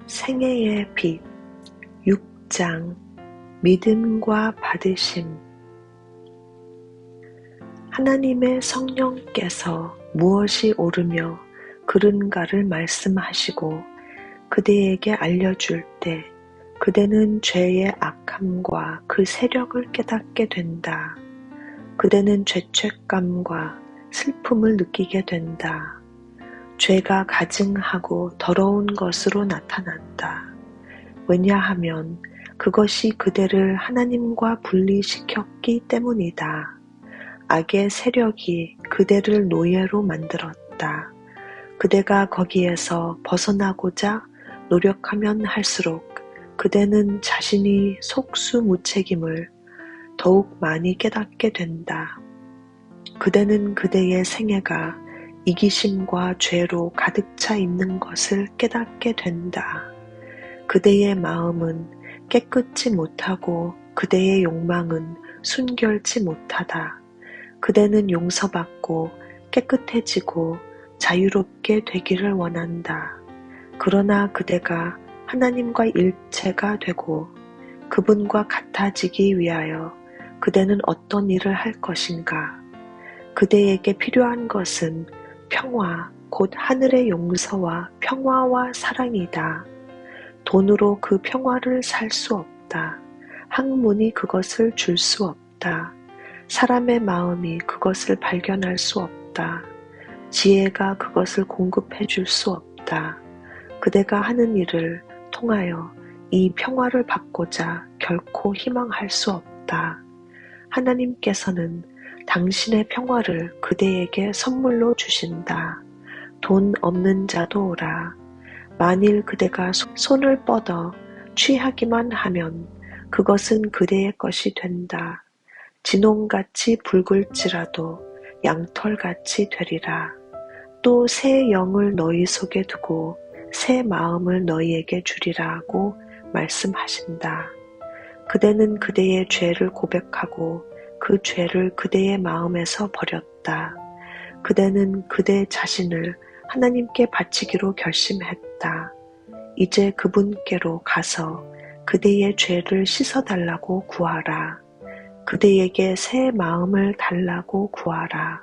생애의 빛 6장 믿음과 받으심. 하나님의 성령께서 무엇이 옳으며 그른가를 말씀하시고 그대에게 알려줄 때 그대는 죄의 악함과 그 세력을 깨닫게 된다. 그대는 죄책감과 슬픔을 느끼게 된다. 죄가 가증하고 더러운 것으로 나타난다. 왜냐하면 그것이 그대를 하나님과 분리시켰기 때문이다. 악의 세력이 그대를 노예로 만들었다. 그대가 거기에서 벗어나고자 노력하면 할수록 그대는 자신이 속수무책임을 더욱 많이 깨닫게 된다. 그대는 그대의 생애가 이기심과 죄로 가득 차 있는 것을 깨닫게 된다. 그대의 마음은 깨끗지 못하고 그대의 욕망은 순결치 못하다. 그대는 용서받고 깨끗해지고 자유롭게 되기를 원한다. 그러나 그대가 하나님과 일체가 되고 그분과 같아지기 위하여 그대는 어떤 일을 할 것인가? 그대에게 필요한 것은 평화, 곧 하늘의 용서와 평화와 사랑이다. 돈으로 그 평화를 살 수 없다. 학문이 그것을 줄 수 없다. 사람의 마음이 그것을 발견할 수 없다. 지혜가 그것을 공급해 줄 수 없다. 그대가 하는 일을 통하여 이 평화를 받고자 결코 희망할 수 없다. 하나님께서는 당신의 평화를 그대에게 선물로 주신다. 돈 없는 자도 오라. 만일 그대가 손을 뻗어 취하기만 하면 그것은 그대의 것이 된다. 진홍같이 붉을지라도 양털같이 되리라. 또 새 영을 너희 속에 두고 새 마음을 너희에게 주리라고 말씀하신다. 그대는 그대의 죄를 고백하고 그 죄를 그대의 마음에서 버렸다. 그대는 그대 자신을 하나님께 바치기로 결심했다. 이제 그분께로 가서 그대의 죄를 씻어달라고 구하라. 그대에게 새 마음을 달라고 구하라.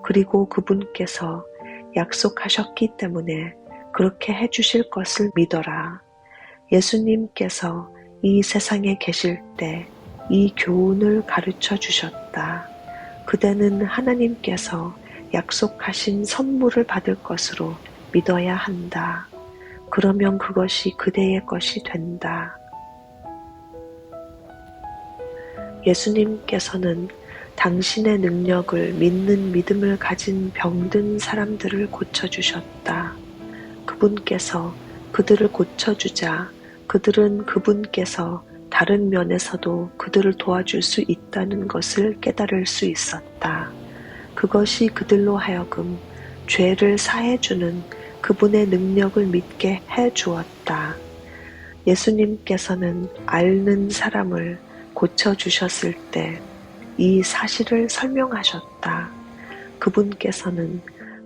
그리고 그분께서 약속하셨기 때문에 그렇게 해주실 것을 믿어라. 예수님께서 이 세상에 계실 때 이 교훈을 가르쳐 주셨다. 그대는 하나님께서 약속하신 선물을 받을 것으로 믿어야 한다. 그러면 그것이 그대의 것이 된다. 예수님께서는 당신의 능력을 믿는 믿음을 가진 병든 사람들을 고쳐주셨다. 그분께서 그들을 고쳐주자 그들은 그분께서 다른 면에서도 그들을 도와줄 수 있다는 것을 깨달을 수 있었다. 그것이 그들로 하여금 죄를 사해주는 그분의 능력을 믿게 해주었다. 예수님께서는 앓는 사람을 고쳐주셨을 때 이 사실을 설명하셨다. 그분께서는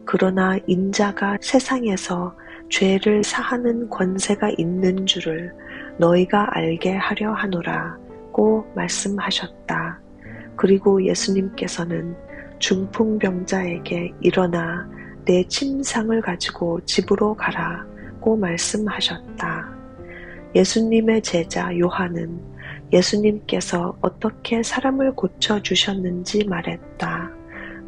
그러나 인자가 세상에서 죄를 사하는 권세가 있는 줄을 너희가 알게 하려 하노라고 말씀하셨다. 그리고 예수님께서는 중풍병자에게 일어나 내 침상을 가지고 집으로 가라고 말씀하셨다. 예수님의 제자 요한은 예수님께서 어떻게 사람을 고쳐주셨는지 말했다.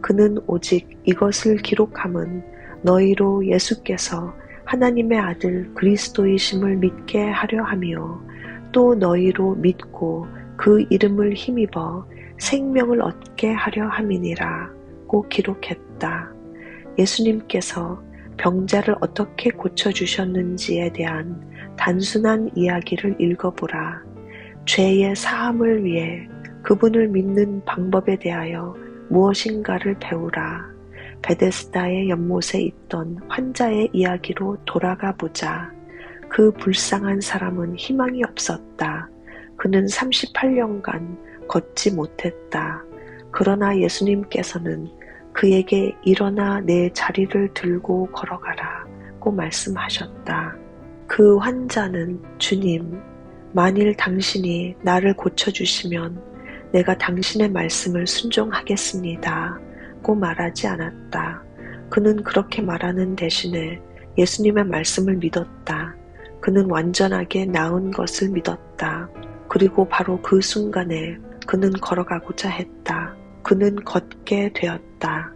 그는 오직 이것을 기록함은 너희로 예수께서 하나님의 아들 그리스도이심을 믿게 하려 하며 또 너희로 믿고 그 이름을 힘입어 생명을 얻게 하려 함이니라고 기록했다. 예수님께서 병자를 어떻게 고쳐주셨는지에 대한 단순한 이야기를 읽어보라. 죄의 사함을 위해 그분을 믿는 방법에 대하여 무엇인가를 배우라. 베데스다의 연못에 있던 환자의 이야기로 돌아가 보자. 그 불쌍한 사람은 희망이 없었다. 그는 38년간 걷지 못했다. 그러나 예수님께서는 그에게 일어나 내 자리를 들고 걸어가라고 말씀하셨다. 그 환자는 주님, 만일 당신이 나를 고쳐주시면 내가 당신의 말씀을 순종하겠습니다. 고 말하지 않았다. 그는 그렇게 말하는 대신에 예수님의 말씀을 믿었다. 그는 완전하게 나은 것을 믿었다. 그리고 바로 그 순간에 그는 걸어가고자 했다. 그는 걷게 되었다.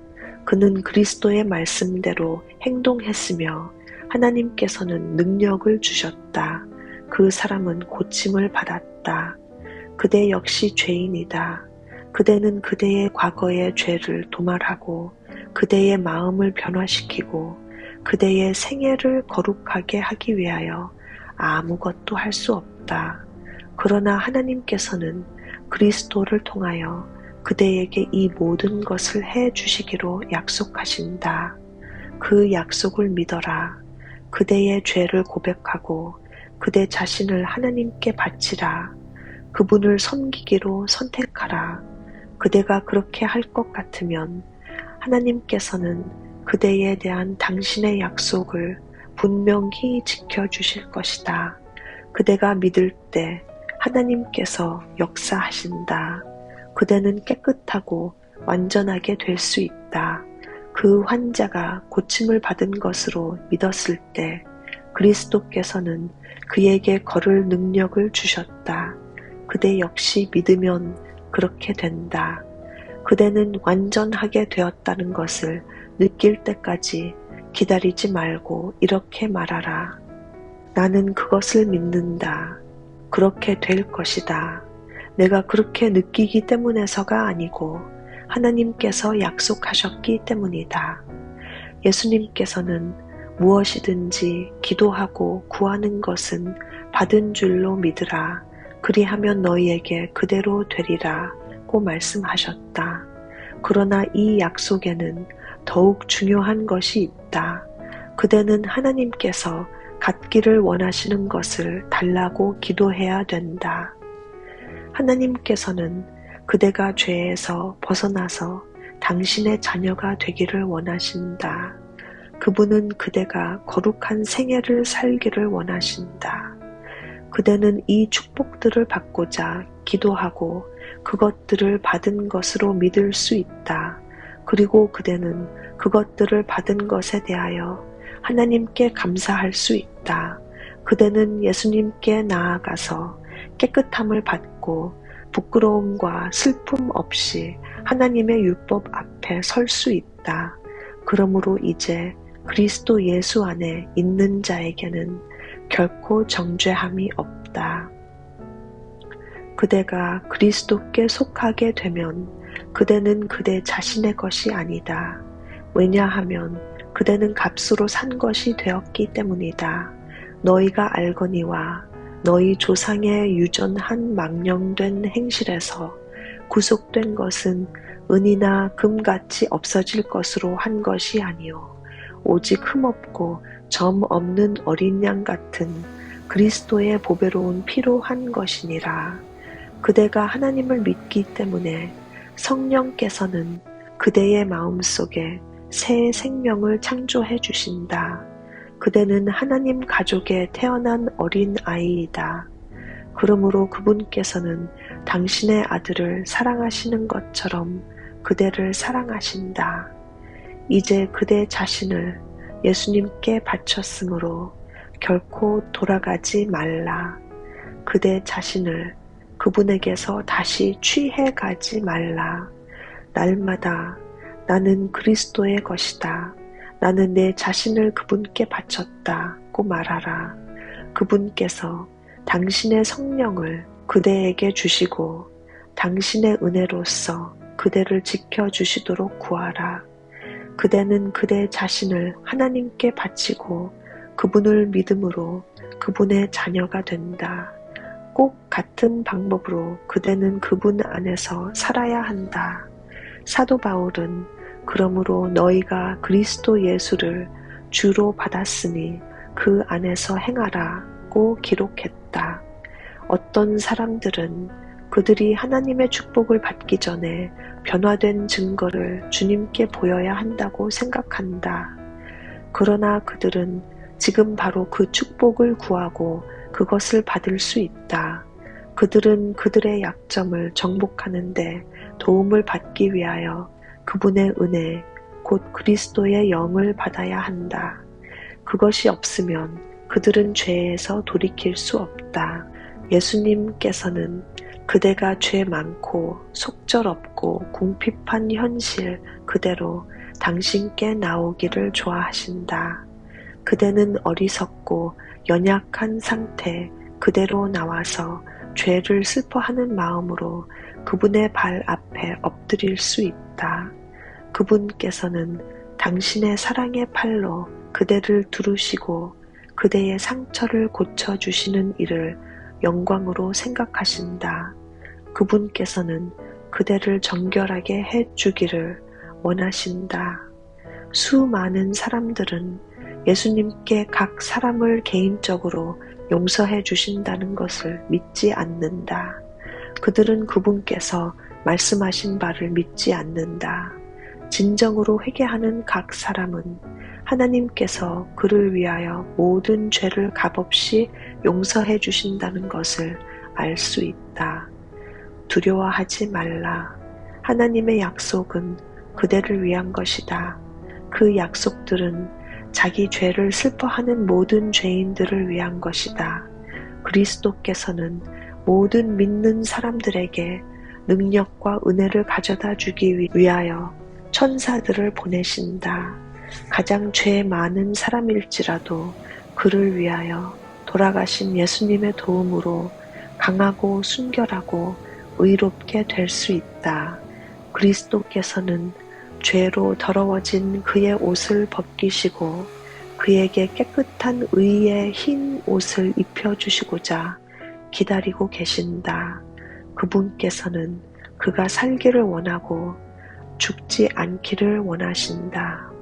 그는 그리스도의 말씀대로 행동했으며 하나님께서는 능력을 주셨다. 그 사람은 고침을 받았다. 그대 역시 죄인이다. 그대는 그대의 과거의 죄를 도말하고 그대의 마음을 변화시키고 그대의 생애를 거룩하게 하기 위하여 아무것도 할 수 없다. 그러나 하나님께서는 그리스도를 통하여 그대에게 이 모든 것을 해 주시기로 약속하신다. 그 약속을 믿어라. 그대의 죄를 고백하고 그대 자신을 하나님께 바치라. 그분을 섬기기로 선택하라. 그대가 그렇게 할 것 같으면 하나님께서는 그대에 대한 당신의 약속을 분명히 지켜주실 것이다. 그대가 믿을 때 하나님께서 역사하신다. 그대는 깨끗하고 완전하게 될 수 있다. 그 환자가 고침을 받은 것으로 믿었을 때 그리스도께서는 그에게 걸을 능력을 주셨다. 그대 역시 믿으면 그렇게 된다. 그대는 완전하게 되었다는 것을 느낄 때까지 기다리지 말고 이렇게 말하라. 나는 그것을 믿는다. 그렇게 될 것이다. 내가 그렇게 느끼기 때문에서가 아니고 하나님께서 약속하셨기 때문이다. 예수님께서는 무엇이든지 기도하고 구하는 것은 받은 줄로 믿으라. 그리하면 너희에게 그대로 되리라 고 말씀하셨다. 그러나 이 약속에는 더욱 중요한 것이 있다. 그대는 하나님께서 갖기를 원하시는 것을 달라고 기도해야 된다. 하나님께서는 그대가 죄에서 벗어나서 당신의 자녀가 되기를 원하신다. 그분은 그대가 거룩한 생애를 살기를 원하신다. 그대는 이 축복들을 받고자 기도하고 그것들을 받은 것으로 믿을 수 있다. 그리고 그대는 그것들을 받은 것에 대하여 하나님께 감사할 수 있다. 그대는 예수님께 나아가서 깨끗함을 받고 부끄러움과 슬픔 없이 하나님의 율법 앞에 설 수 있다. 그러므로 이제 그리스도 예수 안에 있는 자에게는 결코 정죄함이 없다. 그대가 그리스도께 속하게 되면 그대는 그대 자신의 것이 아니다. 왜냐하면 그대는 값으로 산 것이 되었기 때문이다. 너희가 알거니와 너희 조상의 유전한 망령된 행실에서 구속된 것은 은이나 금같이 없어질 것으로 한 것이 아니요 오직 흠없고 점 없는 어린 양 같은 그리스도의 보배로운 피로 한 것이니라. 그대가 하나님을 믿기 때문에 성령께서는 그대의 마음속에 새 생명을 창조해 주신다. 그대는 하나님 가족에 태어난 어린 아이이다. 그러므로 그분께서는 당신의 아들을 사랑하시는 것처럼 그대를 사랑하신다. 이제 그대 자신을 예수님께 바쳤으므로 결코 돌아가지 말라. 그대 자신을 그분에게서 다시 취해가지 말라. 날마다 나는 그리스도의 것이다. 나는 내 자신을 그분께 바쳤다고 말하라. 그분께서 당신의 성령을 그대에게 주시고 당신의 은혜로서 그대를 지켜주시도록 구하라. 그대는 그대 자신을 하나님께 바치고 그분을 믿음으로 그분의 자녀가 된다. 꼭 같은 방법으로 그대는 그분 안에서 살아야 한다. 사도 바울은 그러므로 너희가 그리스도 예수를 주로 받았으니 그 안에서 행하라고 기록했다. 어떤 사람들은 그들이 하나님의 축복을 받기 전에 변화된 증거를 주님께 보여야 한다고 생각한다. 그러나 그들은 지금 바로 그 축복을 구하고 그것을 받을 수 있다. 그들은 그들의 약점을 정복하는데 도움을 받기 위하여 그분의 은혜, 곧 그리스도의 영을 받아야 한다. 그것이 없으면 그들은 죄에서 돌이킬 수 없다. 예수님께서는 그대가 죄 많고 속절없고 궁핍한 현실 그대로 당신께 나오기를 좋아하신다. 그대는 어리석고 연약한 상태 그대로 나와서 죄를 슬퍼하는 마음으로 그분의 발 앞에 엎드릴 수 있다. 그분께서는 당신의 사랑의 팔로 그대를 두르시고 그대의 상처를 고쳐주시는 일을 영광으로 생각하신다. 그분께서는 그대를 정결하게 해주기를 원하신다. 수많은 사람들은 예수님께 각 사람을 개인적으로 용서해 주신다는 것을 믿지 않는다. 그들은 그분께서 말씀하신 바를 믿지 않는다. 진정으로 회개하는 각 사람은 하나님께서 그를 위하여 모든 죄를 값없이 용서해 주신다는 것을 알 수 있다. 두려워하지 말라. 하나님의 약속은 그대를 위한 것이다. 그 약속들은 자기 죄를 슬퍼하는 모든 죄인들을 위한 것이다. 그리스도께서는 모든 믿는 사람들에게 능력과 은혜를 가져다 주기 위하여 천사들을 보내신다. 가장 죄 많은 사람일지라도 그를 위하여 돌아가신 예수님의 도움으로 강하고 순결하고 의롭게 될 수 있다. 그리스도께서는 죄로 더러워진 그의 옷을 벗기시고 그에게 깨끗한 의의 흰 옷을 입혀주시고자 기다리고 계신다. 그분께서는 그가 살기를 원하고 죽지 않기를 원하신다.